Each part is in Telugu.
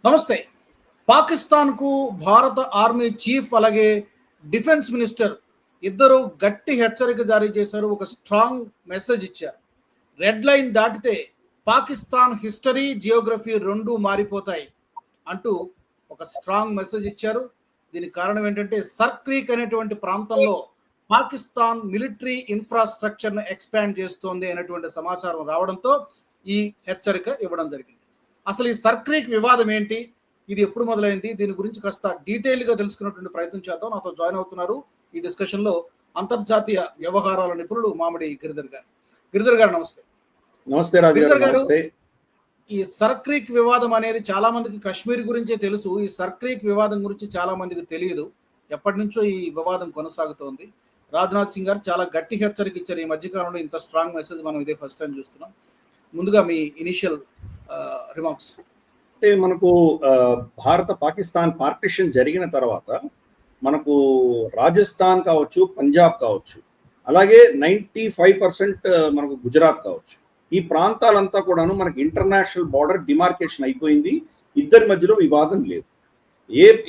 నమస్తే. పాకిస్తాన్‌కు భారత ఆర్మీ చీఫ్ అలాగే డిఫెన్స్ మినిస్టర్ ఇద్దరు గట్టి హెచ్చరిక జారీ చేశారు. ఒక స్ట్రాంగ్ మెసేజ్ ఇచ్చారు. రెడ్ లైన్ దాటితే పాకిస్తాన్ హిస్టరీ, జియోగ్రఫీ 2 మారిపోతాయి అంటూ ఒక స్ట్రాంగ్ మెసేజ్ ఇచ్చారు. దీనికి కారణం ఏంటంటే సర్క్రీక్ అనేటువంటి ప్రాంతంలో పాకిస్తాన్ మిలిటరీ ఇన్ఫ్రాస్ట్రక్చర్‌ను ఎక్స్‌పాండ్ చేస్తోంది అనేటువంటి సమాచారం రావడంతో ఈ హెచ్చరిక ఇవ్వడం జరిగింది. అసలు ఈ సర్క్రీక్ వివాదం ఏంటి? ఇది ఎప్పుడు మొదలైంది? దీని గురించి కాస్త డీటెయిల్‌గా తెలుసుకునేటువంటి ప్రయత్నం చేద్దాం. నాతో జాయిన్ అవుతున్నారు ఈ డిస్కషన్‌లో అంతర్జాతీయ వ్యవహారాల నిపుణులు మామిడి గిరిధర్ గారు. గిరిధర్ గారు నమస్తే. నమస్తే రాజు గారు. గిరిధర్ గారు, నమస్తే. ఈ సర్క్రీక్ వివాదం అనేది చాలా మందికి కాశ్మీర్ గురించే తెలుసు. ఈ సర్క్రీక్ వివాదం గురించి చాలా మందికి తెలియదు. ఎప్పటి నుంచో ఈ వివాదం కొనసాగుతోంది. రాజ్‌నాథ్ సింగ్ గారు చాలా గట్టి హెచ్చరిక ఇచ్చారు. ఈ మధ్య కాలంలో ఇంత స్ట్రాంగ్ మెసేజ్ మనం ఇదే ఫస్ట్ టైం చూస్తున్నాం. ముందుగా మీ ఇనిషియల్ రిమార్క్స్. అంటే మనకు భారత పాకిస్తాన్ పార్టిషన్ జరిగిన తర్వాత మనకు రాజస్థాన్ కావచ్చు, పంజాబ్ కావచ్చు, అలాగే 95% మనకు గుజరాత్ కావచ్చు, ఈ ప్రాంతాలంతా కూడాను మనకి ఇంటర్నేషనల్ బార్డర్ డిమార్కేషన్ అయిపోయింది. ఇద్దరి మధ్యలో వివాదం లేదు.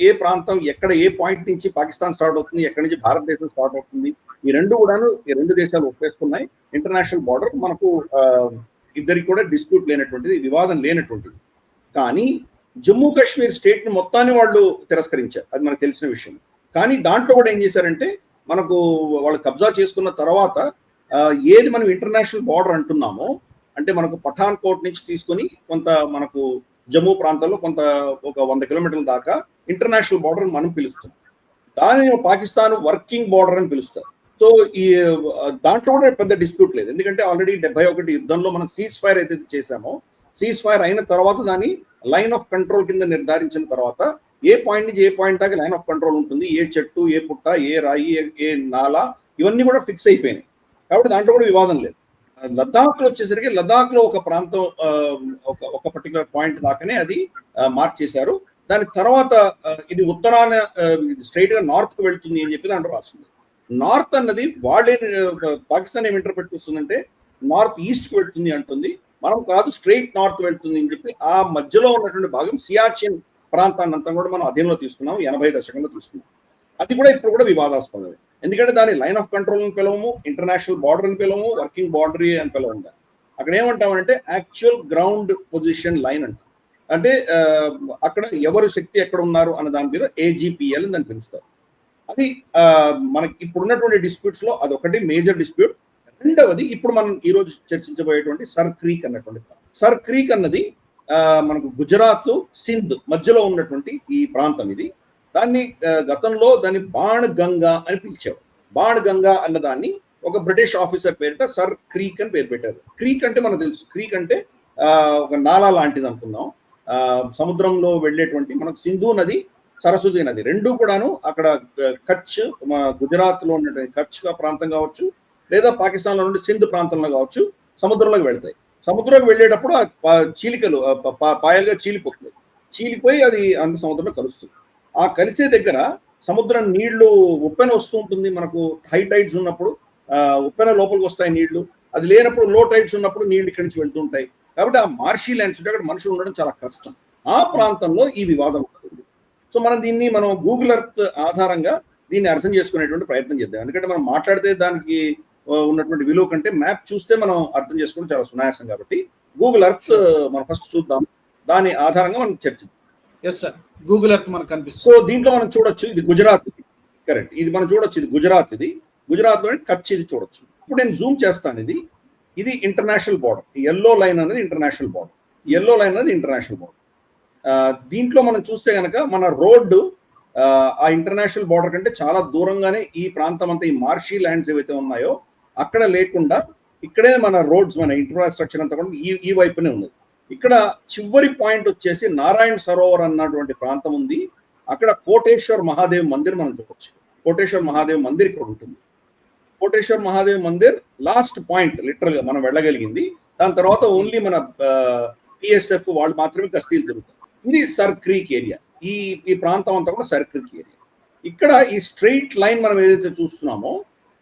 ఏ ప్రాంతం ఎక్కడ ఏ పాయింట్ నుంచి పాకిస్తాన్ స్టార్ట్ అవుతుంది, ఎక్కడి నుంచి భారతదేశం స్టార్ట్ అవుతుంది, ఈ రెండు దేశాలు ఒప్పేసుకున్నాయి. ఇంటర్నేషనల్ బార్డర్ మనకు ఇద్దరికి కూడా డిస్ప్యూట్ లేనటువంటిది, వివాదం లేనటువంటిది. కానీ జమ్మూ కాశ్మీర్ స్టేట్ ని మొత్తాన్ని వాళ్ళు తిరస్కరించారు, అది మనకు తెలిసిన విషయం. కానీ దాంట్లో కూడా ఏం చేశారంటే, మనకు వాళ్ళు కబ్జా చేసుకున్న తర్వాత ఏది మనం ఇంటర్నేషనల్ బార్డర్ అంటున్నామో, అంటే మనకు పఠాన్ కోట్ నుంచి తీసుకొని కొంత మనకు జమ్మూ ప్రాంతంలో కొంత ఒక 100 కిలోమీటర్ల దాకా ఇంటర్నేషనల్ బార్డర్ మనం పిలుస్తున్నాం. దానిని పాకిస్తాన్ వర్కింగ్ బార్డర్ అని పిలుస్తారు. సో ఈ దాంట్లో కూడా పెద్ద డిస్ప్యూట్ లేదు. ఎందుకంటే ఆల్రెడీ 71 యుద్ధంలో మనం సీజ్ ఫైర్ ఏదైతే చేశామో, సీజ్ ఫైర్ అయిన తర్వాత దాన్ని లైన్ ఆఫ్ కంట్రోల్ కింద నిర్ధారించిన తర్వాత ఏ పాయింట్ నుంచి ఏ పాయింట్ దాకా లైన్ ఆఫ్ కంట్రోల్ ఉంటుంది, ఏ చెట్టు, ఏ పుట్ట, ఏ రాయి, ఏ నాలా, ఇవన్నీ కూడా ఫిక్స్ అయిపోయినాయి. కాబట్టి దాంట్లో కూడా వివాదం లేదు. లద్దాఖ్లో వచ్చేసరికి లద్దాఖ్లో ఒక ప్రాంతం ఒక పర్టికులర్ పాయింట్ దాకానే అది మార్క్ చేశారు. దాని తర్వాత ఇది ఉత్తరాన స్ట్రైట్ గా నార్త్ కు వెళ్తుంది అని చెప్పి దాంట్లో రాస్తుంది. నార్త్ అన్నది వాళ్ళే పాకిస్తాన్ ఏమి ఇంటర్ప్రెట్ చేస్తుందంటే నార్త్ ఈస్ట్ కు వెళ్తుంది అంటుంది. మనం కాదు, స్ట్రైట్ నార్త్ వెళ్తుంది అని చెప్పి ఆ మధ్యలో ఉన్నటువంటి భాగం సియాచిన్ ప్రాంతాన్ని అంతా కూడా మనం అధీనంలో తీసుకున్నాం, 80 దశకంలో తీసుకున్నాం. అది కూడా ఇప్పుడు కూడా వివాదాస్పదమే. ఎందుకంటే దాని లైన్ ఆఫ్ కంట్రోల్ అని పిలవము, ఇంటర్నేషనల్ బార్డర్ అని పిలవము, వర్కింగ్ బార్డర్ అని పిలవము. అక్కడ ఏమంటామంటే యాక్చువల్ గ్రౌండ్ పొజిషన్ లైన్ అంటాం. అంటే అక్కడ ఎవరు శక్తి ఎక్కడ ఉన్నారు అన్న దాని మీద AGPL అని దాన్ని పిలుస్తారు. అది మనకి ఇప్పుడు ఉన్నటువంటి డిస్ప్యూట్స్ లో అదొకటి మేజర్ డిస్ప్యూట్. రెండవది ఇప్పుడు మనం ఈ రోజు చర్చించబోయేటువంటి సర్క్రీక్ అన్నటువంటి సర్క్రీక్ అన్నది మనకు గుజరాత్, సింధ్ మధ్యలో ఉన్నటువంటి ఈ ప్రాంతం. ఇది దాన్ని గతంలో దాన్ని బాణ్ గంగా అని పిలిచారు. బాణ్ గంగా అన్నదాన్ని ఒక బ్రిటిష్ ఆఫీసర్ పేరిట సర్ క్రీక్ అని పేరు పెట్టారు. క్రీక్ అంటే మనకు తెలుసు, క్రీక్ అంటే ఒక నాలా లాంటిది అనుకుందాం. సముద్రంలో వెళ్ళేటువంటి మనకు సింధు నది, సరస్వతి నది రెండు కూడాను అక్కడ కచ్, గుజరాత్ లో ఉన్నటువంటి కచ్ ప్రాంతం కావచ్చు, లేదా పాకిస్తాన్ లో నుండి సింధ్ ప్రాంతంలో కావచ్చు, సముద్రంలోకి వెళ్తాయి. సముద్రంలోకి వెళ్ళేటప్పుడు ఆ చీలికలు పాయలుగా చీలిపోతుంది. చీలిపోయి అది అంత సముద్రంలో కలుస్తుంది. ఆ కలిసే దగ్గర సముద్రం నీళ్లు ఉప్పెన వస్తూ ఉంటుంది. మనకు హై టైడ్స్ ఉన్నప్పుడు ఉప్పెన లోపలికి వస్తాయి నీళ్లు, అది లేనప్పుడు లో టైడ్స్ ఉన్నప్పుడు నీళ్లు ఇక్కడి నుంచి వెళ్తూ ఉంటాయి. కాబట్టి ఆ మార్షీ ల్యాండ్స్ ఉంటే అక్కడ మనుషులు ఉండడం చాలా కష్టం. ఆ ప్రాంతంలో ఈ వివాదం ఉంటుంది. సో మనం గూగుల్ ఎర్త్ ఆధారంగా దీన్ని అర్థం చేసుకునేటువంటి ప్రయత్నం చేద్దాం. ఎందుకంటే మనం మాట్లాడితే దానికి ఉన్నటువంటి విలువ కంటే మ్యాప్ చూస్తే మనం అర్థం చేసుకోవడం చాలా సునాయాసం. కాబట్టి గూగుల్ ఎర్త్ మనం ఫస్ట్ చూద్దాం, దాని ఆధారంగా మనం చర్చిద్దాం. ఎస్ సార్, గూగుల్ ఎర్త్ మనకు కనిపిస్తుంది. సో దీంట్లో మనం చూడొచ్చు, ఇది గుజరాత్, కరెక్ట్. ఇది మనం చూడొచ్చు, ఇది గుజరాత్, ఇది గుజరాత్ లోని కచ్, ఇది చూడొచ్చు. ఇప్పుడు నేను జూమ్ చేస్తాను. ఇది ఇంటర్నేషనల్ బార్డర్. ఎల్లో లైన్ అనేది ఇంటర్నేషనల్ బార్డర్. ఎల్లో లైన్ అనేది ఇంటర్నేషనల్ బార్డర్. దీంట్లో మనం చూస్తే కనుక మన రోడ్డు ఆ ఇంటర్నేషనల్ బార్డర్ కంటే చాలా దూరంగానే ఈ ప్రాంతం అంతా, ఈ మార్షీ ల్యాండ్స్ ఏవైతే ఉన్నాయో అక్కడ లేకుండా ఇక్కడే మన రోడ్స్, మన ఇన్ఫ్రాస్ట్రక్చర్ అంతా కూడా ఈ వైపునే ఉన్నది. ఇక్కడ చివరి పాయింట్ వచ్చేసి నారాయణ సరోవర్ అన్నటువంటి ప్రాంతం ఉంది. అక్కడ కోటేశ్వర్ మహాదేవ్ మందిర్ మనం చూడవచ్చు. కోటేశ్వర్ మహాదేవ్ మందిర్ ఇక్కడ ఉంటుంది. Koteshwar Mahadev Mandir last point literal గా మనం వెళ్ళగలిగింది. దాని తర్వాత ఓన్లీ మన PSF వాళ్ళు మాత్రమే గస్తీలు తిరుగుతారు. ఇది సర్ క్రీక్ ఏరియా. ఈ ప్రాంతం అంతా కూడా సర్ క్రీక్ ఏరియా. ఇక్కడ ఈ స్ట్రెయిట్ లైన్ మనం ఏదైతే చూస్తున్నామో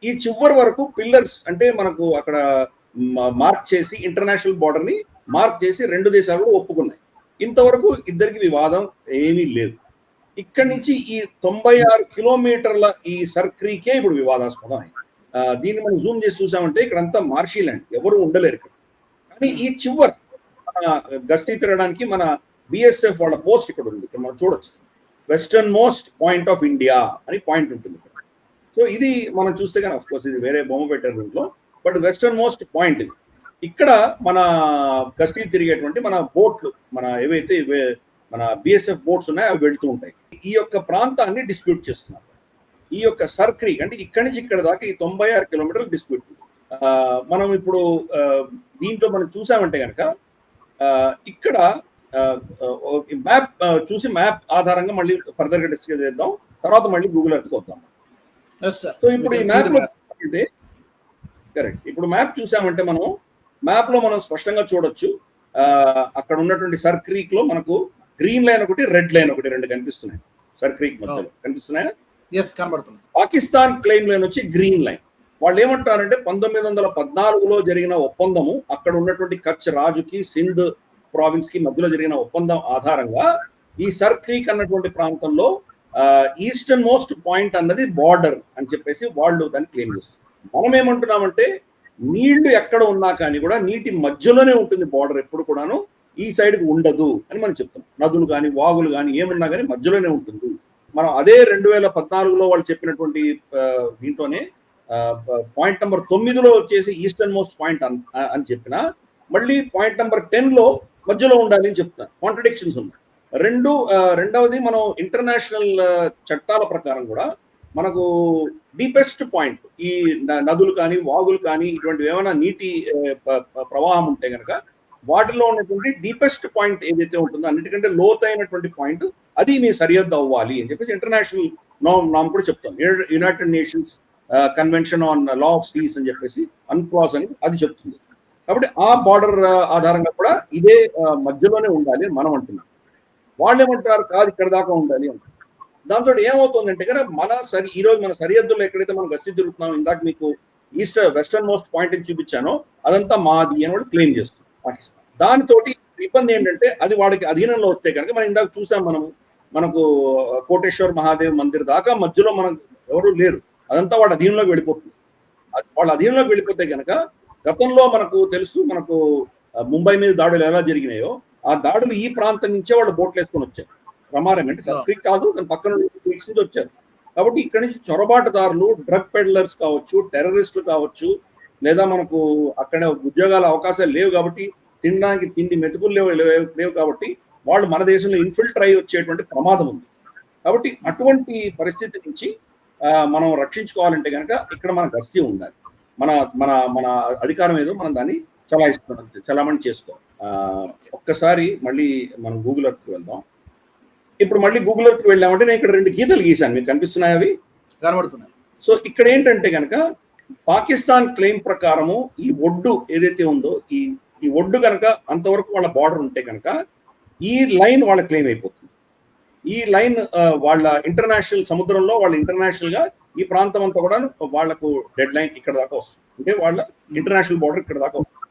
ఈ చివరి వరకు పిల్లర్స్, అంటే మనకు అక్కడ మార్క్ చేసి ఇంటర్నేషనల్ బార్డర్ ని మార్క్ చేసి రెండు దేశాలు కూడా ఒప్పుకున్నాయి. ఇంతవరకు ఇద్దరికి వివాదం ఏమీ లేదు. ఇక్కడి నుంచి ఈ 96 కిలోమీటర్ల ఈ సర్క్రీకే ఇప్పుడు వివాదాస్పదం అయింది. దీన్ని మనం జూమ్ చేసి చూసామంటే ఇక్కడంతా మార్షీ ల్యాండ్, ఎవరు ఉండలేరు ఇక్కడ. కానీ ఈ చివరి గస్తీ తిరగడానికి మన బిఎస్ఎఫ్ వాళ్ళ పోస్ట్ ఇక్కడ ఉంది. ఇక్కడ మనం చూడొచ్చు, western most point of India అని పాయింట్ ఉంటుంది ఇక్కడ. సో ఇది మనం చూస్తే కానీ ఆఫ్ కోర్స్ ఇది వేరే బొమ్మ పెట్టారు దీంట్లో, బట్ వెస్టర్న్ మోస్ట్ పాయింట్ ఇది. ఇక్కడ మన గస్తీ తిరిగేటువంటి మన బోట్లు, మన ఏవైతే మన బిఎస్ఎఫ్ బోట్స్ ఉన్నాయో అవి వెళ్తూ ఉంటాయి. ఈ యొక్క ప్రాంతాన్ని డిస్ప్యూట్ చేస్తున్నారు. ఈ యొక్క సర్క్రీక్ అంటే ఇక్కడి నుంచి ఇక్కడ దాకా ఈ 96 కిలోమీటర్లు డిస్ప్యూట్. మనం ఇప్పుడు దీంట్లో మనం చూసామంటే కనుక ఇక్కడ మ్యాప్ చూసి మ్యాప్ ఆధారంగా మళ్ళీ ఫర్దర్ గా డిస్కస్ చేద్దాం, తర్వాత మళ్ళీ గూగుల్ ఎర్త్ వద్దాం. సో ఇప్పుడు ఈ మ్యాప్ లో అంటే కరెక్ట్, ఇప్పుడు మ్యాప్ చూసామంటే మనం మ్యాప్ లో మనం స్పష్టంగా చూడొచ్చు, అక్కడ ఉన్నటువంటి సర్క్రీక్ లో మనకు గ్రీన్ లైన్ ఒకటి, రెడ్ లైన్ ఒకటి, రెండు కనిపిస్తున్నాయి సర్క్రీక్ మధ్యలో. కనిపిస్తున్నాయా? పాకిస్తాన్ క్లెయిమ్ లైన్ వచ్చి గ్రీన్ లైన్. వాళ్ళు ఏమంటారంటే 1914లో జరిగిన ఒప్పందము, అక్కడ ఉన్నటువంటి కచ్ రాజుకి సింధ్ ప్రావిన్స్ కి మధ్యలో జరిగిన ఒప్పందం ఆధారంగా ఈ సర్క్రీక్ అన్నటువంటి ప్రాంతంలో ఈస్టర్న్ మోస్ట్ పాయింట్ అన్నది బార్డర్ అని చెప్పేసి వాళ్ళు దాన్ని క్లెయిమ్ చేస్తారు. మనం ఏమంటున్నామంటే నీళ్లు ఎక్కడ ఉన్నా కానీ కూడా నీటి మధ్యలోనే ఉంటుంది బార్డర్, ఎప్పుడు కూడాను ఈ సైడ్ కి ఉండదు అని మనం చెప్తాం. నదులు కానీ వాగులు కానీ ఏమున్నా కానీ మధ్యలోనే ఉంటుంది. మనం అదే 2014లో వాళ్ళు చెప్పినటువంటి దీంట్లోనే పాయింట్ నెంబర్ 9లో వచ్చేసి ఈస్టర్న్ మోస్ట్ పాయింట్ అని చెప్పిన, మళ్ళీ పాయింట్ నెంబర్ 10లో మధ్యలో ఉండాలి అని చెప్తారు. కాంట్రడిక్షన్స్ ఉన్నాయి. రెండవది మనం ఇంటర్నేషనల్ చట్టాల ప్రకారం కూడా మనకు డీపెస్ట్ పాయింట్ ఈ నదులు కానీ వాగులు కానీ ఇటువంటి ఏమైనా నీటి ప్రవాహం ఉంటే కనుక వాటిలో ఉన్నటువంటి డీపెస్ట్ పాయింట్ ఏదైతే ఉంటుందో అన్నిటికంటే లోతైనటువంటి పాయింట్ అది మీ సరిహద్దు అవ్వాలి అని చెప్పేసి ఇంటర్నేషనల్ నామ్ కూడా చెప్తాం. United Nations Convention on Law of Seas అని చెప్పేసి అన్క్లాస్ అని అది చెప్తుంది. కాబట్టి ఆ బార్డర్ ఆధారంగా కూడా ఇదే మధ్యలోనే ఉండాలి అని మనం అంటున్నాం. వాళ్ళు ఏమంటారు కాదు ఇక్కడ దాకా ఉండాలి అంటారు. దాంతో ఏమవుతుందంటే కనుక ఈ రోజు మన సరిహద్దులో ఎక్కడైతే మనం గస్తీ తిరుగుతున్నాం, ఇందాక మీకు వెస్టర్న్ మోస్ట్ పాయింట్ అని చూపించానో అదంతా మాది అని వాళ్ళు క్లెయిమ్ చేస్తుంది పాకిస్తాన్. దానితోటి ఇబ్బంది ఏంటంటే అది వాడికి అధీనంలో వస్తే కనుక మనం ఇందాక చూసాం, మనకు కోటేశ్వర్ మహాదేవ్ మందిర్ దాకా మధ్యలో మనం ఎవరు లేరు, అదంతా వాడి అధీనంలోకి వెళ్ళిపోతుంది. వాళ్ళ అధీనంలోకి వెళ్ళిపోతే కనుక గతంలో మనకు తెలుసు, మనకు ముంబై మీద దాడులు ఎలా జరిగినాయో ఆ దాడులు ఈ ప్రాంతం నుంచే వాళ్ళు బోట్లు వేసుకొని వచ్చారు. ప్రమాదం అంటే సర్క్రీక్ కాదు, దాని పక్కన క్రీక్స్ నుంచి వచ్చారు. కాబట్టి ఇక్కడ నుంచి చొరబాటుదారులు, డ్రగ్ పెడ్లర్స్ కావచ్చు, టెర్రరిస్టులు కావచ్చు, లేదా మనకు అక్కడ ఉద్యోగాల అవకాశాలు లేవు కాబట్టి తినడానికి తిండి మెతుకులు లేవు కాబట్టి వాళ్ళు మన దేశంలో ఇన్ఫిల్టర్ అయ్యి వచ్చేటువంటి ప్రమాదం ఉంది. కాబట్టి అటువంటి పరిస్థితి నుంచి మనం రక్షించుకోవాలంటే కనుక ఇక్కడ మన గస్తీ ఉండాలి. మన మన మన అధికారం ఏదో మనం దాన్ని చలామణి చేసుకోవాలి. ఒక్కసారి మళ్ళీ మనం గూగుల్ ఎర్త్కి వెళ్దాం. ఇప్పుడు మళ్ళీ గూగుల్ ఎర్త్కి వెళ్ళామంటే నేను ఇక్కడ 2 గీతలు గీశాను, మీకు కనిపిస్తున్నాయి, అవి కనబడుతున్నాయి. సో ఇక్కడ ఏంటంటే కనుక పాకిస్తాన్ క్లెయిమ్ ప్రకారము ఈ ఒడ్డు ఏదైతే ఉందో ఈ ఒడ్డు కనుక అంతవరకు వాళ్ళ బార్డర్ ఉంటే కనుక ఈ లైన్ వాళ్ళ క్లెయిమ్ అయిపోతుంది. ఈ లైన్ వాళ్ళ ఇంటర్నేషనల్ సముద్రంలో వాళ్ళ ఇంటర్నేషనల్ గా ఈ ప్రాంతం అంతా కూడా వాళ్లకు డెడ్ లైన్ ఇక్కడ దాకా వస్తుంది, అంటే వాళ్ళ ఇంటర్నేషనల్ బార్డర్ ఇక్కడ దాకా వస్తుంది.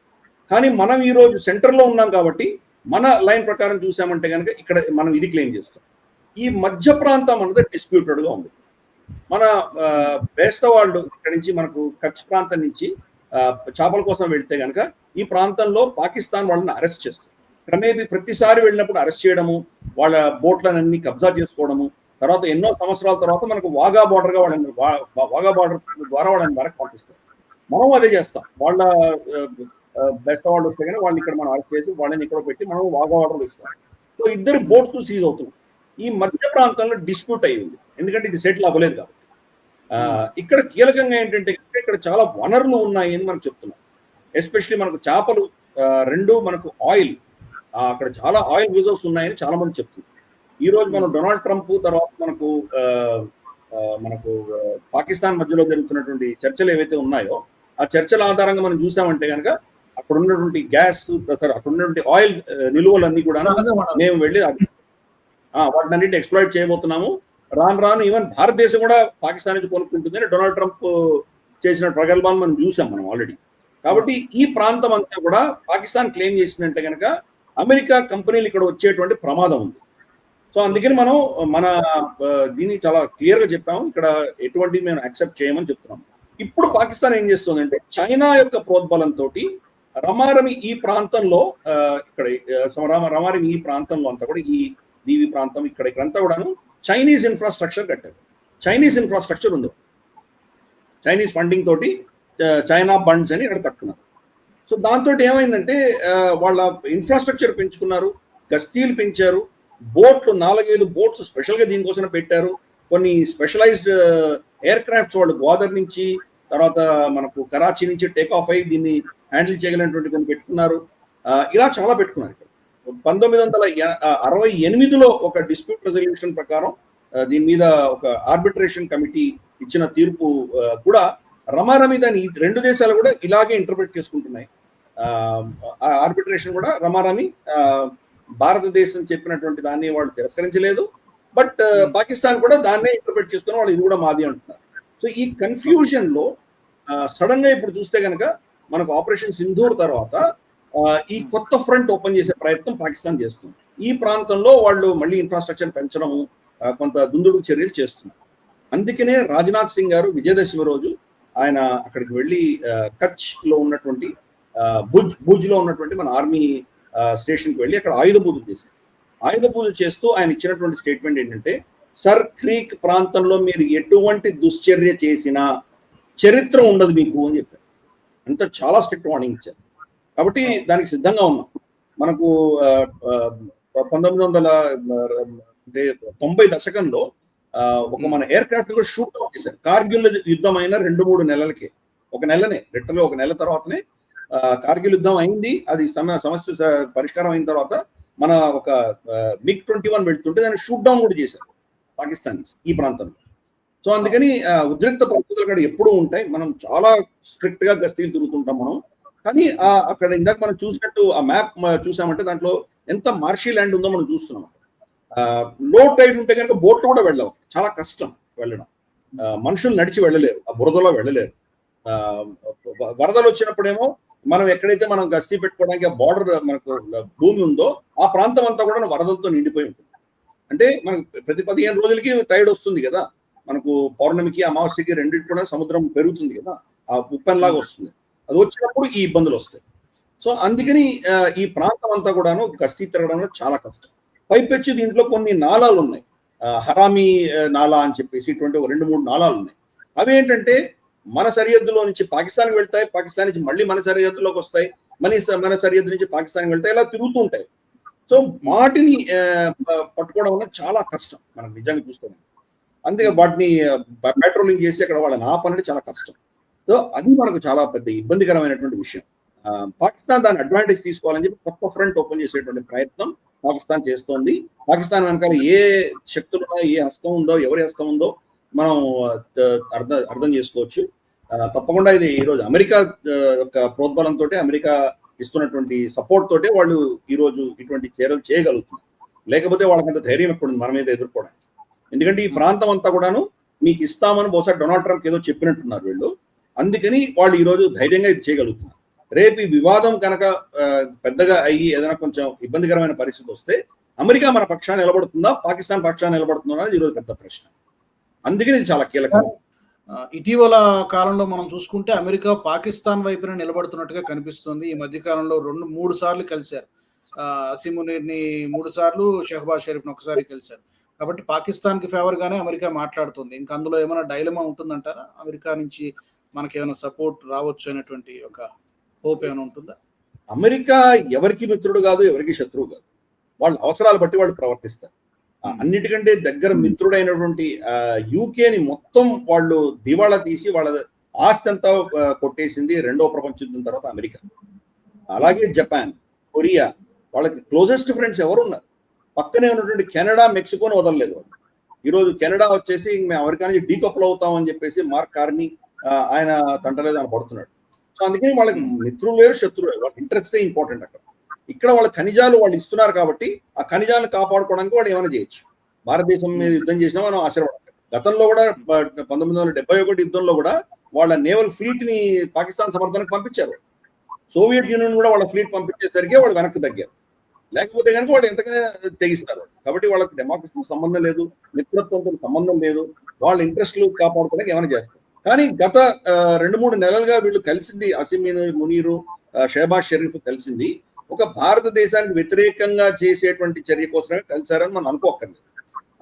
కానీ మనం ఈ రోజు సెంటర్ లో ఉన్నాం కాబట్టి మన లైన్ ప్రకారం చూసామంటే కనుక ఇక్కడ మనం ఇది క్లెయిమ్ చేస్తాం. ఈ మధ్య ప్రాంతం అనేది డిస్ప్యూటెడ్ గా ఉంది. మన బేస్తవాళ్ళు ఇక్కడ నుంచి మనకు కచ్ ప్రాంతం నుంచి చేపల కోసం వెళ్తే కనుక ఈ ప్రాంతంలో పాకిస్తాన్ వాళ్ళని అరెస్ట్ చేస్తారు. క్రమేపీ ప్రతిసారి వెళ్ళినప్పుడు అరెస్ట్ చేయడము, వాళ్ళ బోట్లన్నీ కబ్జా చేసుకోవడము, తర్వాత ఎన్నో సంవత్సరాల తర్వాత మనకు వాగా బార్డర్గా వాళ్ళని వాగా బార్డర్ ద్వారా వాళ్ళని వరకు పంపిస్తారు. మనం అదే చేస్తాం. వాళ్ళ బెస్తవాళ్ళు వస్తే కానీ వాళ్ళని ఇక్కడ మనం అరెస్ట్ చేసి వాళ్ళని ఇక్కడ పెట్టి మనం వాగా బార్డర్లు ఇస్తాం. సో ఇద్దరు బోట్స్ సీజ్ అవుతున్నాం. ఈ మధ్య ప్రాంతంలో డిస్ప్యూట్ అయ్యింది, ఎందుకంటే ఇది సెటిల్ అవ్వలేదు కాబట్టి. ఇక్కడ కీలకంగా ఏంటంటే ఇక్కడ చాలా వనరులు ఉన్నాయి అని మనం చెప్తున్నాం. ఎస్పెషలీ మనకు చేపలు, రెండు మనకు ఆయిల్, అక్కడ చాలా ఆయిల్ రిజర్వ్స్ ఉన్నాయని చాలా మంది చెప్తున్నారు. ఈ రోజు మనం డొనాల్డ్ ట్రంప్ తర్వాత మనకు పాకిస్తాన్ మధ్యలో జరుగుతున్నటువంటి చర్చలు ఏవైతే ఉన్నాయో ఆ చర్చల ఆధారంగా మనం చూసామంటే కనుక అక్కడ ఉన్నటువంటి గ్యాస్, అక్కడ ఉన్నటువంటి ఆయిల్ నిలువలన్నీ కూడా మేము వెళ్ళి వాటిని అన్నింటినీ ఎక్స్ప్లాయిట్ చేయబోతున్నాము. రాను ఈవెన్ భారతదేశం కూడా పాకిస్తాన్ నుంచి కొనుక్కుంటుందని డొనాల్డ్ ట్రంప్ చేసిన ప్రగల్భాన్ని మనం చూసాం మనం ఆల్రెడీ. కాబట్టి ఈ ప్రాంతం అంతా కూడా పాకిస్తాన్ క్లెయిమ్ చేసిందంటే కనుక అమెరికా కంపెనీలు ఇక్కడ వచ్చేటువంటి ప్రమాదం ఉంది. సో అందుకని మనం మన దీన్ని చాలా క్లియర్గా చెప్పాము, ఇక్కడ ఎటువంటి మేము యాక్సెప్ట్ చేయమని చెప్తున్నాం. ఇప్పుడు పాకిస్తాన్ ఏం చేస్తుందంటే చైనా యొక్క ప్రోద్బలంతో రమారమి ఈ ప్రాంతంలో ఇక్కడ రమారమి ఈ ప్రాంతంలో అంతా కూడా ఈ దీవి ప్రాంతం ఇక్కడంతా కూడాను చైనీస్ ఇన్ఫ్రాస్ట్రక్చర్ కట్టారు. చైనీస్ ఇన్ఫ్రాస్ట్రక్చర్ ఉంది, చైనీస్ ఫండింగ్ తోటి చైనా బండ్స్ అని ఇక్కడ కట్టుకున్నారు. సో దాంతో ఏమైందంటే వాళ్ళ ఇన్ఫ్రాస్ట్రక్చర్ పెంచుకున్నారు, గస్తీలు పెంచారు, బోట్లు 4-5 బోట్స్ స్పెషల్గా దీనికోసం పెట్టారు. కొన్ని స్పెషలైజ్డ్ ఎయిర్ క్రాఫ్ట్స్ వాళ్ళు గ్వాదర్ నుంచి తర్వాత మనకు కరాచీ నుంచి టేక్ ఆఫ్ అయ్యి దీన్ని హ్యాండిల్ చేయగలిగినటువంటి కొన్ని పెట్టుకున్నారు. ఇలా చాలా పెట్టుకున్నారు. 1968లో ఒక డిస్ప్యూట్ రెజల్యూషన్ ప్రకారం దీని మీద ఒక ఆర్బిట్రేషన్ కమిటీ ఇచ్చిన తీర్పు కూడా రమారమి దాని 2 దేశాలు కూడా ఇలాగే ఇంటర్ప్రిట్ చేసుకుంటున్నాయి. ఆర్బిట్రేషన్ కూడా రమారమి భారతదేశం చెప్పినటువంటి దాన్ని వాళ్ళు తిరస్కరించలేదు, బట్ పాకిస్తాన్ కూడా దాన్నే ఇంటర్ప్రిట్ చేసుకుని వాళ్ళు ఇది కూడా మాది అంటున్నారు. సో ఈ కన్ఫ్యూజన్ లో సడన్ గా ఇప్పుడు చూస్తే కనుక మనకు ఆపరేషన్ సింధూర్ తర్వాత ఈ కొత్త ఫ్రంట్ ఓపెన్ చేసే ప్రయత్నం పాకిస్తాన్ చేస్తుంది. ఈ ప్రాంతంలో వాళ్ళు మళ్ళీ ఇన్ఫ్రాస్ట్రక్చర్ పెంచడం, కొంత దుందుడుకు చర్యలు చేస్తున్నారు. అందుకనే రాజ్నాథ్ సింగ్ గారు విజయదశమి రోజు ఆయన అక్కడికి వెళ్ళి కచ్ లో ఉన్నటువంటి భుజ్ లో ఉన్నటువంటి మన ఆర్మీ స్టేషన్కి వెళ్ళి అక్కడ ఆయుధ పూజలు చేశారు. ఆయుధ పూజ చేస్తూ ఆయన ఇచ్చినటువంటి స్టేట్మెంట్ ఏంటంటే, సర్ క్రీక్ ప్రాంతంలో మీరు ఎటువంటి దుశ్చర్య చేసినా చరిత్ర ఉండదు మీకు అని చెప్పారు. అంత చాలా స్ట్రిక్ట్ వార్నింగ్ ఇచ్చారు. కాబట్టి దానికి సిద్ధంగా ఉన్నాం. మనకు 1990 దశకంలో ఒక మన ఎయిర్ క్రాఫ్ట్ కూడా షూట్ అవుట్ చేశారు. కార్గిల్ యుద్ధం అయిన 2-3 నెలలకే, ఒక నెలనే లిటరల్లీ ఒక నెల తర్వాతనే కార్గిల్ యుద్ధం అయింది. అది సమస్య పరిష్కారం అయిన తర్వాత మన ఒక MiG-21 వెళ్తుంటే దాన్ని షూట్ డౌన్ కూడా చేశారు పాకిస్తానీస్ ఈ ప్రాంతంలో. సో అందుకని ఉద్రిక్త పరిస్థితులు అక్కడ ఎప్పుడూ ఉంటాయి. మనం చాలా స్ట్రిక్ట్ గా గస్తీలు తిరుగుతుంటాం మనం. కానీ అక్కడ ఇందాక మనం చూసినట్టు ఆ మ్యాప్ చూసామంటే దాంట్లో ఎంత మార్షీ ల్యాండ్ ఉందో మనం చూస్తున్నాం. లో టైడ్ ఉంటే కనుక బోట్లు కూడా వెళ్ళవు, చాలా కష్టం వెళ్ళడం. మనుషులు నడిచి వెళ్ళలేరు, ఆ బురదలో వెళ్ళలేరు. వరదలు వచ్చినప్పుడేమో మనం ఎక్కడైతే మనం గస్తీ పెట్టుకోవడానికి ఆ బార్డర్ మనకు భూమి ఉందో ఆ ప్రాంతం అంతా కూడా వరదలతో నిండిపోయి ఉంటుంది. అంటే మనకు ప్రతి 15 రోజులకి టైడ్ వస్తుంది కదా, మనకు పౌర్ణమికి అమావాస్యకి రెండింటి కూడా సముద్రం పెరుగుతుంది కదా, ఆ ఉప్పెన్లాగా వస్తుంది. అది వచ్చినప్పుడు ఈ ఇబ్బందులు వస్తాయి. సో అందుకని ఈ ప్రాంతం అంతా కూడాను గస్తీ తిరగడంలో చాలా కష్టం. పైపెచ్చి దీంట్లో కొన్ని నాలాలు ఉన్నాయి, హరామీ నాలా అని చెప్పేసి ఇటువంటి 2-3 నాలాలు ఉన్నాయి. అవి ఏంటంటే మన సరిహద్దులో నుంచి పాకిస్తాన్కి వెళ్తాయి, పాకిస్తాన్ నుంచి మళ్ళీ మన సరిహద్దులోకి వస్తాయి, మన సరిహద్దు నుంచి పాకిస్తాన్కి వెళ్తాయి, ఇలా తిరుగుతూ ఉంటాయి. సో వాటిని పట్టుకోవడం వల్ల చాలా కష్టం మనకు నిజంగా చూస్తాం. అందుకే వాటిని పెట్రోలింగ్ చేసి అక్కడ వాళ్ళని ఆపనేది చాలా కష్టం. సో అది మనకు చాలా పెద్ద ఇబ్బందికరమైనటువంటి విషయం. పాకిస్తాన్ దాని అడ్వాంటేజ్ తీసుకోవాలని చెప్పి కొత్త ఫ్రంట్ ఓపెన్ చేసేటువంటి ప్రయత్నం పాకిస్తాన్ చేస్తోంది. పాకిస్తాన్ వెనకాల ఏ శక్తులు ఉన్నాయో, ఏ హస్తం ఉందో, ఎవరి హస్తం ఉందో మనం అర్థం చేసుకోవచ్చు. తప్పకుండా ఇది ఈరోజు అమెరికా యొక్క ప్రోద్బలంతో, అమెరికా ఇస్తున్నటువంటి సపోర్ట్ తోటే వాళ్ళు ఈరోజు ఇటువంటి చర్యలు చేయగలుగుతున్నారు. లేకపోతే వాళ్ళకంత ధైర్యం ఎక్కడ ఉంది మన మీద ఎదుర్కోవడానికి. ఎందుకంటే ఈ ప్రాంతం అంతా కూడాను మీకు ఇస్తామని బహుశా డొనాల్డ్ ట్రంప్ ఏదో చెప్పినట్టున్నారు వీళ్ళు. అందుకని వాళ్ళు ఈరోజు ధైర్యంగా ఇది చేయగలుగుతున్నారు. రేపు ఈ వివాదం కనుక పెద్దగా అయ్యి ఏదైనా కొంచెం ఇబ్బందికరమైన పరిస్థితి వస్తే అమెరికా మన పక్షాన్ని నిలబడుతుందా, పాకిస్తాన్ పక్షాన్ని నిలబడుతుందా అనేది ఈరోజు పెద్ద ప్రశ్న. అందుకని ఇది చాలా కీలకం. ఇటీవల కాలంలో మనం చూసుకుంటే అమెరికా పాకిస్తాన్ వైపున నిలబడుతున్నట్టుగా కనిపిస్తుంది. ఈ మధ్య కాలంలో 2-3 సార్లు కలిశారు. అసీం మునీర్ని 3 సార్లు, షహబాజ్ షరీఫ్ని ఒకసారి కలిశారు. కాబట్టి పాకిస్తాన్కి ఫేవర్ గానే అమెరికా మాట్లాడుతుంది. ఇంకా అందులో ఏమైనా డైలమా ఉంటుందంటారా? అమెరికా నుంచి మనకి ఏమైనా సపోర్ట్ రావచ్చు అనేటువంటి ఒక హోప్ ఏమైనా ఉంటుందా? అమెరికా ఎవరికి మిత్రుడు కాదు, ఎవరికి శత్రువు కాదు. వాళ్ళ అవసరాలు బట్టి వాళ్ళు ప్రవర్తిస్తారు. అన్నిటికంటే దగ్గర మిత్రుడైనటువంటి యూకేని మొత్తం వాళ్ళు దివాళా తీసి వాళ్ళ ఆస్తి అంతా కొట్టేసింది రెండవ ప్రపంచ యుద్ధం తర్వాత అమెరికా. అలాగే జపాన్, కొరియా, వాళ్ళకి క్లోజెస్ట్ ఫ్రెండ్స్ ఎవరున్నారు? పక్కనే ఉన్నటువంటి కెనడా, మెక్సికోని వదలలేదు వాళ్ళు. ఈరోజు కెనడా వచ్చేసి మేము అమెరికా నుంచి డీకపుల్ అవుతామని చెప్పేసి మార్క్ కార్నీ ఆయన తంటలేదు అని పడుతున్నాడు. సో అందుకని వాళ్ళకి మిత్రులు లేరు, శత్రువులు లేరు. వాళ్ళ ఇంట్రెస్టే ఇంపార్టెంట్ అక్కడ. ఇక్కడ వాళ్ళ ఖనిజాలు వాళ్ళు ఇస్తున్నారు కాబట్టి ఆ ఖనిజాలను కాపాడుకోవడానికి వాళ్ళు ఏమైనా చేయొచ్చు. భారతదేశం మీద యుద్ధం చేసినా మనం ఆశీర్వాదం. గతంలో కూడా 1971 యుద్ధంలో కూడా వాళ్ళ నేవల్ ఫ్లీట్ ని పాకిస్తాన్ సమర్థనకు పంపించారు. సోవియట్ యూనియన్ కూడా వాళ్ళ ఫ్లీట్ పంపించేసరికి వాళ్ళు వెనక్కి తగ్గారు. లేకపోతే కనుక వాళ్ళు ఎంతగానే తెగిస్తారు. కాబట్టి వాళ్ళకి డెమోక్రసీతో సంబంధం లేదు, మిత్రత్వంతో సంబంధం లేదు, వాళ్ళ ఇంట్రెస్ట్లు కాపాడుకోవడానికి ఏమైనా చేస్తారు. కానీ గత 2-3 నెలలుగా వీళ్ళు కలిసింది, అసిమ్ మునీరు, షహబాజ్ షరీఫ్ కలిసింది ఒక భారతదేశానికి వ్యతిరేకంగా చేసేటువంటి చర్య కోసమే కలిశారని మనం అనుకోక్కర్లేదు.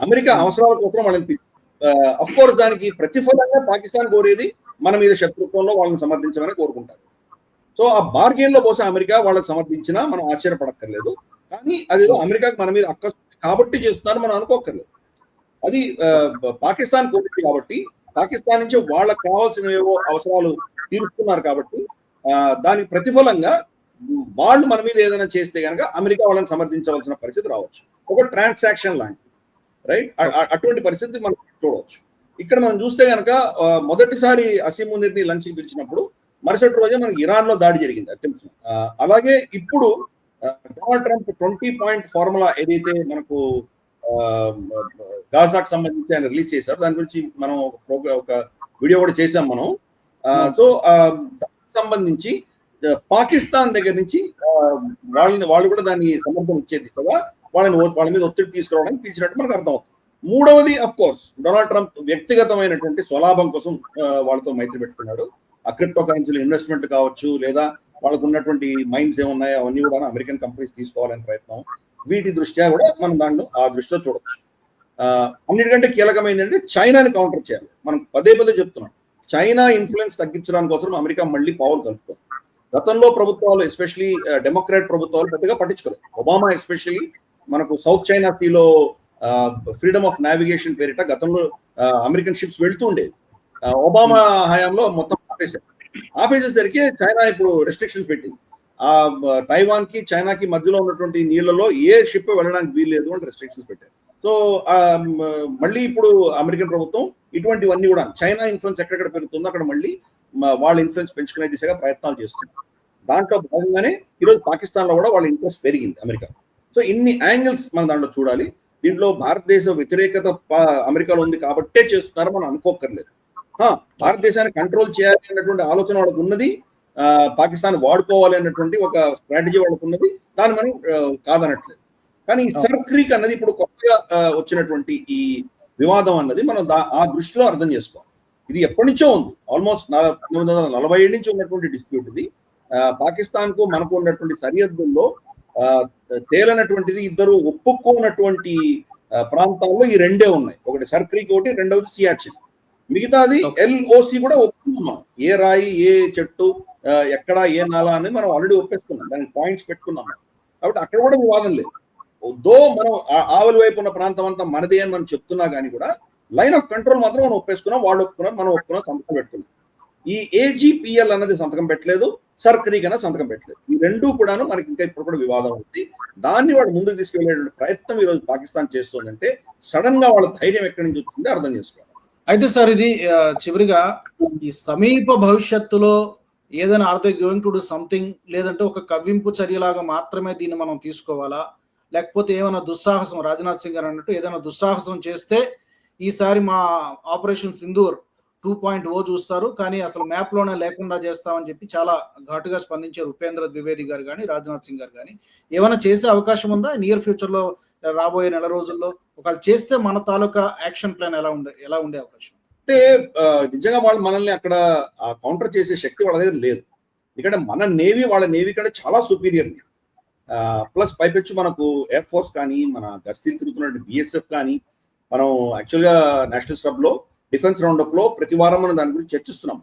అమెరికా అవసరాల కోసం వాళ్ళని అఫ్ కోర్స్ దానికి ప్రతిఫలంగా పాకిస్తాన్ కోరేది మన మీద శత్రుత్వంలో వాళ్ళని సమర్థించమని కోరుకుంటారు. సో ఆ బార్గెన్ లో బహుశా అమెరికా వాళ్ళకి సమర్థించినా మనం ఆశ్చర్యపడక్కర్లేదు. కానీ అది అమెరికాకి మన మీద అక్క కాబట్టి చేస్తున్నారు మనం అనుకోక్కర్లేదు. అది పాకిస్తాన్ కోరింది కాబట్టి, పాకిస్తాన్ నుంచి వాళ్ళకి కావాల్సినవేవో అవసరాలు తీరుస్తున్నారు కాబట్టి దానికి ప్రతిఫలంగా వాళ్ళు మన మీద ఏదైనా చేస్తే కనుక అమెరికా వాళ్ళని సమర్థించవలసిన పరిస్థితి రావచ్చు. ఒక ట్రాన్సాక్షన్ లాంటి రైట్, అటువంటి పరిస్థితి మనం చూడవచ్చు. ఇక్కడ మనం చూస్తే కనుక మొదటిసారి అసీం మునీర్ని లంచ్కి పిలిచినప్పుడు మరుసటి రోజే మనకి ఇరాన్ లో దాడి జరిగింది, అది తెలుసు. అలాగే ఇప్పుడు డొనాల్డ్ ట్రంప్ 20 పాయింట్ ఫార్ములా ఏదైతే మనకు గాజాకు సంబంధించి ఆయన రిలీజ్ చేశారు, దాని గురించి మనం ఒక వీడియో కూడా చేసాం మనం. సో దానికి సంబంధించి పాకిస్తాన్ దగ్గర నుంచి వాళ్ళు కూడా దాన్ని సమర్థం ఇచ్చే దిశగా వాళ్ళ మీద ఒత్తిడి తీసుకురావడానికి పిలిచినట్టు మనకు అర్థమవుతుంది. మూడవది అఫ్ కోర్స్ డొనాల్డ్ ట్రంప్ వ్యక్తిగతమైనటువంటి స్వలాభం కోసం వాళ్ళతో మైత్రి పెట్టుకున్నాడు. ఆ క్రిప్టో కరెన్సీలు ఇన్వెస్ట్మెంట్ కావచ్చు, లేదా వాళ్ళకు ఉన్నటువంటి మైన్స్ ఏమున్నాయో అవన్నీ కూడా అమెరికన్ కంపెనీస్ తీసుకోవాలని ప్రయత్నం, వీటి దృష్ట్యా కూడా మనం దాంట్లో ఆ దృష్టిలో చూడొచ్చు. అన్నిటికంటే కీలకమైందంటే చైనాని కౌంటర్ చేయాలి. మనం పదే చెప్తున్నాం, చైనా ఇన్ఫ్లుయెన్స్ తగ్గించడానికి కోసం అమెరికా మళ్ళీ పవర్ కలుపుతుంది. గతంలో ప్రభుత్వాలు ఎస్పెషలీ డెమోక్రాట్ ప్రభుత్వాలు పెద్దగా పట్టించుకోలేదు. ఒబామా ఎస్పెషలీ మనకు సౌత్ చైనా సీలో ఫ్రీడమ్ ఆఫ్ నావిగేషన్ పేరిట గతంలో అమెరికన్ షిప్స్ వెళ్తూ ఉండేది. ఒబామా హయాంలో మొత్తం ఆపేసేసరికి చైనా ఇప్పుడు రెస్ట్రిక్షన్స్ పెట్టింది. ఆ తైవాన్ కి చైనాకి మధ్యలో ఉన్నటువంటి నీళ్లలో ఏ షిప్ వెళ్ళడానికి వీల్లేదు అని రెస్ట్రిక్షన్స్ పెట్టారు. సో మళ్ళీ ఇప్పుడు అమెరికన్ ప్రభుత్వం ఇటువంటివన్నీ కూడా చైనా ఇన్ఫ్లుయెన్స్ ఎక్కడెక్కడ పెరుగుతుందో అక్కడ మళ్ళీ వాళ్ళ ఇన్ఫ్లుయెన్స్ పెంచుకునే దిశగా ప్రయత్నాలు చేస్తున్నారు. దాంట్లో భాగంగానే ఈరోజు పాకిస్తాన్ లో కూడా వాళ్ళ ఇంట్రెస్ట్ పెరిగింది అమెరికా. సో ఇన్ని యాంగిల్స్ మనం దాంట్లో చూడాలి. దీంట్లో భారతదేశ వ్యతిరేకత అమెరికాలో ఉంది కాబట్టే చేస్తున్నారు మనం అనుకోకర్లేదు. భారతదేశాన్ని కంట్రోల్ చేయాలి అన్నటువంటి ఆలోచన వాళ్ళకు ఉన్నది, పాకిస్తాన్ వాడుకోవాలి అన్నటువంటి ఒక స్ట్రాటజీ వాళ్ళకు ఉన్నది, దాన్ని మనం కాదనట్లేదు. కానీ ఈ సర్క్రీక్ అన్నది ఇప్పుడు కొత్తగా వచ్చినటువంటి ఈ వివాదం అన్నది మనం ఆ దృష్టిలో అర్థం చేసుకోవాలి. ఇది ఎప్పటి నుంచో ఉంది, ఆల్మోస్ట్ 1947 నుంచి ఉన్నటువంటి డిస్ప్యూట్ ఇది. పాకిస్తాన్ కు మనకు ఉన్నటువంటి సరిహద్దుల్లో తేలనటువంటిది ఇద్దరు ఒప్పుకోనటువంటి ప్రాంతాల్లో ఈ రెండే ఉన్నాయి. ఒకటి సర్క్రీక్, ఒకటి రెండవది సియాచిన్. మిగతాది LOC కూడా ఒప్పుకున్నాం. ఏ రాయి, ఏ చెట్టు, ఎక్కడ, ఏ నాలా అని మనం ఆల్రెడీ ఒప్పేసుకున్నాం, దానికి పాయింట్స్ పెట్టుకున్నాం. కాబట్టి అక్కడ కూడా వివాదం లేదు. దో మనం ఆవలి వైపు ఉన్న ప్రాంతం అంతా మనదే అని మనం చెప్తున్నా కానీ కూడా లైన్ ఆఫ్ కంట్రోల్ మాత్రం మనం ఒప్పేసుకున్నాం, వాళ్ళు ఒప్పుకున్నాం, మనం ఒప్పుకున్నాం, సంతకం పెట్టుకున్నాం. ఈ AGPL అన్నది సంతకం పెట్టలేదు, సర్క్రీక్ అన్నది సంతకం పెట్టలేదు. ఈ రెండూ కూడాను మనకి ఇంకా ఇప్పుడు కూడా వివాదం ఉంది. దాన్ని వాడు ముందుకు తీసుకెళ్లే ప్రయత్నం ఈరోజు పాకిస్తాన్ చేస్తుందంటే సడన్ గా వాళ్ళ ధైర్యం ఎక్కడి నుంచి వచ్చిందో అర్థం చేసుకోవాలి. అయితే సార్, ఇది చివరిగా ఈ సమీప భవిష్యత్తులో ఏదైనా are they going to do something, లేదంటే ఒక కవ్వింపు చర్యలాగా మాత్రమే దీన్ని మనం తీసుకోవాలా, లేకపోతే ఏమైనా దుస్సాహసం, రాజ్నాథ్ సింగ్ గారు అన్నట్టు ఏదైనా దుస్సాహసం చేస్తే ఈసారి మా ఆపరేషన్ సింధూర్ 2.0 చూస్తారు, కానీ అసలు మ్యాప్ లోనే లేకుండా చేస్తామని చెప్పి చాలా ఘాటుగా స్పందించారు ఉపేంద్ర ద్వివేది గారు కానీ, రాజ్నాథ్ సింగ్ గారు కానీ. ఏమైనా చేసే అవకాశం ఉందా నియర్ ఫ్యూచర్ లో, రాబోయే నెల రోజుల్లో? ఒకవేళ చేస్తే మన తాలూకా యాక్షన్ ప్లాన్ ఎలా ఉండే అవకాశం? అంటే నిజంగా వాళ్ళు మనల్ని అక్కడ కౌంటర్ చేసే శక్తి వాళ్ళ దగ్గర లేదు. ఎందుకంటే మన నేవీ వాళ్ళ నేవీ కంటే చాలా సుపీరియర్. ప్లస్ పైపెచ్చు మనకు ఎయిర్ ఫోర్స్ కానీ, మన గస్తీలు తిరుగుతున్న BSF కానీ, మనం యాక్చువల్గా నేషనల్ స్టాఫ్ లో డిఫెన్స్ రౌండప్ లో ప్రతి వారం మనం దాని గురించి చర్చిస్తున్నాం.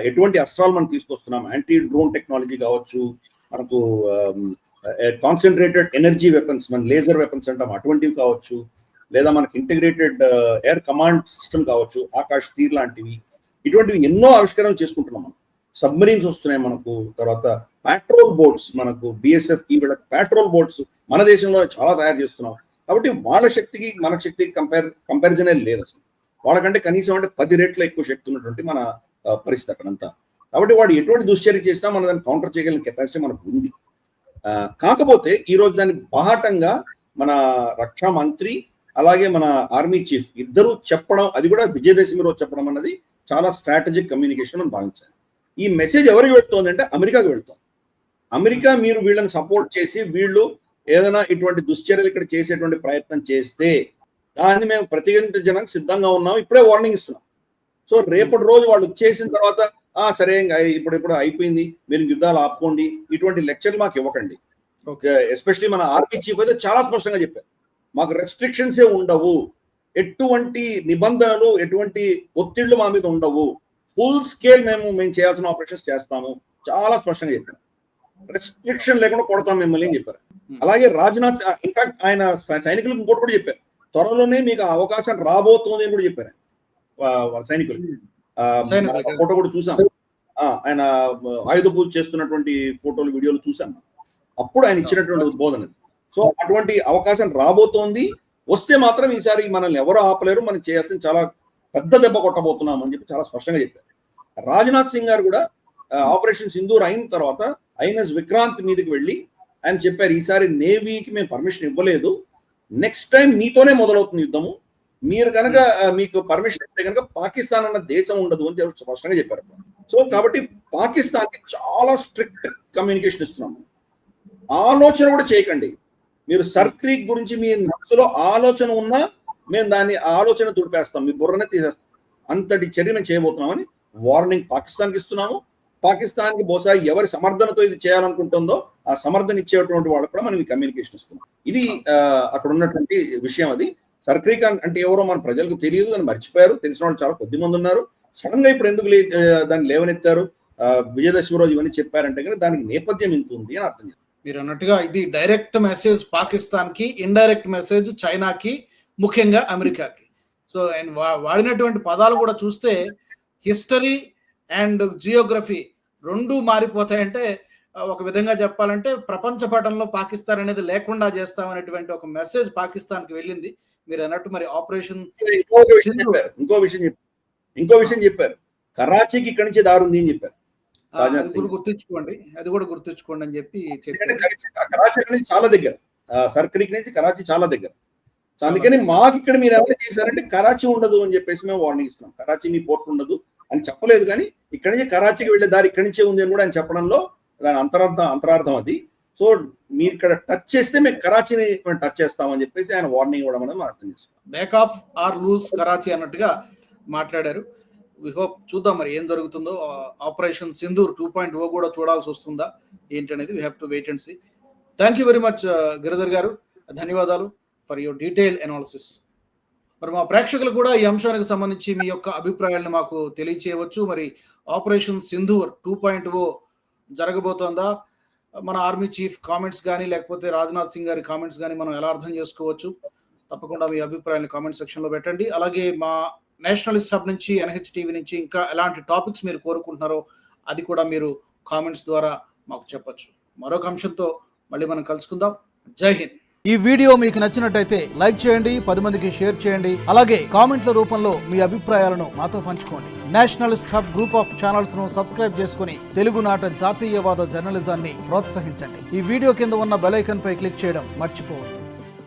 ఎటువంటి అస్త్రాలు మనం తీసుకొస్తున్నాం, యాంటీ డ్రోన్ టెక్నాలజీ కావచ్చు, మనకు కాన్సన్ట్రేటెడ్ ఎనర్జీ వెపన్స్, మన లేజర్ వెపన్స్ అంటాం, అటువంటివి కావచ్చు, లేదా మనకి ఇంటిగ్రేటెడ్ ఎయిర్ కమాండ్ సిస్టమ్ కావచ్చు, ఆకాష్ తీర్ లాంటివి, ఇటువంటివి ఎన్నో ఆవిష్కరణలు చేసుకుంటున్నాం మనం. సబ్మరీన్స్ వస్తున్నాయి మనకు, తర్వాత పెట్రోల్ బోట్స్, మనకు BSF కి వీళ్ళకి పెట్రోల్ బోట్స్ మన దేశంలో చాలా తయారు చేస్తున్నాం. కాబట్టి వాళ్ళ శక్తికి మన శక్తికి కంపారిజనే లేదు అసలు. వాళ్ళకంటే కనీసం అంటే 10 రెట్ల ఎక్కువ శక్తి ఉన్నటువంటి మన పరిస్థితి అక్కడంతా. కాబట్టి వాడు ఎటువంటి దుశ్చర్య చేసినా మనం దాన్ని కౌంటర్ చేయగలిగిన కెపాసిటీ మనకు ఉంది. కాకపోతే ఈరోజు దాన్ని బాహాటంగా మన రక్షా మంత్రి అలాగే మన ఆర్మీ చీఫ్ ఇద్దరు చెప్పడం, అది కూడా విజయదశమి రోజు చెప్పడం అన్నది చాలా స్ట్రాటజిక్ కమ్యూనికేషన్ అని భావించాలి. ఈ మెసేజ్ ఎవరికి వెళ్తోంది అంటే అమెరికాకి వెళ్తోంది. అమెరికా మీరు వీళ్ళని సపోర్ట్ చేసి వీళ్ళు ఏదైనా ఇటువంటి దుశ్చర్యలు ఇక్కడ చేసేటువంటి ప్రయత్నం చేస్తే దాన్ని మేము ప్రతిఘటించడానికి సిద్ధంగా ఉన్నాం, ఇప్పుడే వార్నింగ్ ఇస్తున్నాం. సో రేపటి రోజు వాళ్ళు చేసిన తర్వాత సరే ఇంకా ఇప్పుడు అయిపోయింది, మీరు యుద్ధాలు ఆపుకోండి, ఇటువంటి లెక్చర్లు మాకు ఇవ్వకండి. ఎస్పెషలీ మన ఆర్మీ చీఫ్ అయితే చాలా స్పష్టంగా చెప్పారు, మాకు రెస్ట్రిక్షన్సే ఉండవు, ఎటువంటి నిబంధనలు ఎటువంటి ఒత్తిళ్లు మా మీద ఉండవు, ఫుల్ స్కేల్ మేము చేయాల్సిన ఆపరేషన్స్ చేస్తాము, చాలా స్పష్టంగా చెప్పారు. రెస్ట్రిక్షన్ లేకుండా కొడతాం మిమ్మల్ని అని చెప్పారు. అలాగే రాజ్నాథ్ ఇన్ఫాక్ట్ ఆయన సైనికులకు ఇంకోటి కూడా చెప్పారు, త్వరలోనే మీకు అవకాశం రాబోతోంది అని కూడా చెప్పారు సైనికులు. ఫోటో కూడా చూసాం, ఆయన ఆయుధ పూజ చేస్తున్నటువంటి ఫోటోలు వీడియోలు చూసాను, అప్పుడు ఆయన ఇచ్చినటువంటి ఉద్బోధన. సో అటువంటి అవకాశం రాబోతోంది, వస్తే మాత్రం ఈసారి మనల్ని ఎవరు ఆపలేరు, మనం చేయాల్సిన చాలా పెద్ద దెబ్బ కొట్టబోతున్నాం అని చెప్పి చాలా స్పష్టంగా చెప్పారు. రాజ్నాథ్ సింగ్ గారు కూడా ఆపరేషన్ సింధూర్ అయిన తర్వాత ఐఎన్ఎస్ విక్రాంత్ మీదకి వెళ్ళి ఆయన చెప్పారు, ఈసారి నేవీకి మేము పర్మిషన్ ఇవ్వలేదు, నెక్స్ట్ టైం మీతోనే మొదలవుతుంది యుద్ధము, మీరు కనుక మీకు పర్మిషన్ ఇస్తే కనుక పాకిస్తాన్ అన్న దేశం ఉండదు అని చెప్పి స్పష్టంగా చెప్పారు. సో కాబట్టి పాకిస్తాన్ కి చాలా స్ట్రిక్ట్ కమ్యూనికేషన్ ఇస్తున్నాము. ఆలోచన కూడా చేయకండి, మీరు సర్క్రీక్ గురించి మీ మనసులో ఆలోచన ఉన్నా మేము దాన్ని ఆలోచన తుడిపేస్తాం, మీ బుర్రనే తీసేస్తాం, అంతటి చర్య మేము చేయబోతున్నామని వార్నింగ్ పాకిస్తాన్కి ఇస్తున్నాము. పాకిస్తాన్కి బహుశా ఎవరి సమర్థనతో ఇది చేయాలనుకుంటుందో ఆ సమర్థన ఇచ్చేటువంటి వాళ్ళకు కూడా మనం ఈ కమ్యూనికేషన్ ఇస్తున్నాం. ఇది అక్కడ ఉన్నటువంటి విషయం. అది సర్క్రీక్ అంటే ఎవరో మన ప్రజలకు తెలియదు అని మర్చిపోయారు, తెలిసిన వాళ్ళు చాలా కొద్ది మంది ఉన్నారు. సడన్ గా ఇప్పుడు ఎందుకు దాన్ని లేవనెత్తారు, విజయదశమి రోజు ఇవన్నీ చెప్పారంటే కానీ దానికి నేపథ్యం ఇంత ఉంది అని అర్థం చేస్తారు. మీరు అన్నట్టుగా ఇది డైరెక్ట్ మెసేజ్ పాకిస్తాన్ కి, ఇండైరెక్ట్ మెసేజ్ చైనాకి, ముఖ్యంగా అమెరికాకి. సో అండ్ వాడినటువంటి పదాలు కూడా చూస్తే హిస్టరీ అండ్ జియోగ్రఫీ రెండు మారిపోతాయంటే, ఒక విధంగా చెప్పాలంటే ప్రపంచ పటంలో పాకిస్తాన్ అనేది లేకుండా చేస్తామనేటువంటి ఒక మెసేజ్ పాకిస్తాన్ కి వెళ్ళింది. మీరు అన్నట్టు మరి ఆపరేషన్ ఇంకో విషయం చెప్పారు, కరాచీకి ఇక్కడి నుంచి దారి ఉంది అని చెప్పారు. అది కూడా గుర్తుంచుకోండి అని చెప్పి కరాచీ నుంచి చాలా దగ్గర, సర్క్రీక్ నుంచి కరాచీ చాలా దగ్గర. సో అందుకని మాకు ఇక్కడ మీరు ఎవరు చేశారంటే కరాచీ ఉండదు అని చెప్పేసి మేము వార్నింగ్ ఇస్తున్నాం. కరాచీ మీ పోర్ట్ ఉండదు అని చెప్పలేదు, కానీ ఇక్కడి నుంచి కరాచీకి వెళ్ళే దారి ఇక్కడి నుంచే ఉంది అని కూడా ఆయన చెప్పడంలో దాని అంతరార్థం అది. సో మీరు ఇక్కడ టచ్ చేస్తే మేము కరాచీని టచ్ చేస్తామని చెప్పేసి ఆయన వార్నింగ్ ఇవ్వడం అనేది మనం అర్థం చేసుకోవాలి. Back of or lose Karachi అన్నట్టుగా మాట్లాడారు. వి హోప్ చూద్దాం మరి ఏం జరుగుతుందో. ఆపరేషన్ సింధూర్ 2.0 కూడా చూడాల్సి వస్తుందా ఏంటనేది we have to wait and see. Thank you very much Giridhar garu, ధన్యవాదాలు ఫర్ యువర్ డీటెయిల్ అనాలిసిస్. మరి మా ప్రేక్షకులు కూడా ఈ అంశానికి సంబంధించి మీ యొక్క అభిప్రాయాలను మాకు తెలియచేయవచ్చు. మరి ఆపరేషన్ సింధూర్ 2.0 జరగబోతోందా, మన ఆర్మీ చీఫ్ కామెంట్స్ కానీ లేకపోతే రాజ్నాథ్ సింగ్ గారి కామెంట్స్ కానీ మనం ఎలా అర్థం చేసుకోవచ్చు? తప్పకుండా మీ అభిప్రాయాన్ని కామెంట్ సెక్షన్లో పెట్టండి. అలాగే మా నేషనలిస్ట్ హబ్ నుంచి, NH టీవీ నుంచి ఇంకా ఎలాంటి టాపిక్స్ మీరు కోరుకుంటున్నారో అది కూడా మీరు కామెంట్స్ ద్వారా మాకు చెప్పచ్చు. మరొక అంశంతో మళ్ళీ మనం కలుసుకుందాం. జై హింద్. ఈ వీడియో మీకు నచ్చినట్టయితే లైక్ చేయండి, 10 మందికి షేర్ చేయండి. అలాగే కామెంట్ల రూపంలో మీ అభిప్రాయాలను మాతో పంచుకోండి. Nationalist hub group of channels ను సబ్స్క్రైబ్ చేసుకుని తెలుగునాట జాతీయవాద జర్నలిజాన్ని ప్రోత్సహించండి. ఈ వీడియో కింద ఉన్న బెల్ ఐకాన్ పై క్లిక్ చేయడం మర్చిపోవద్దు.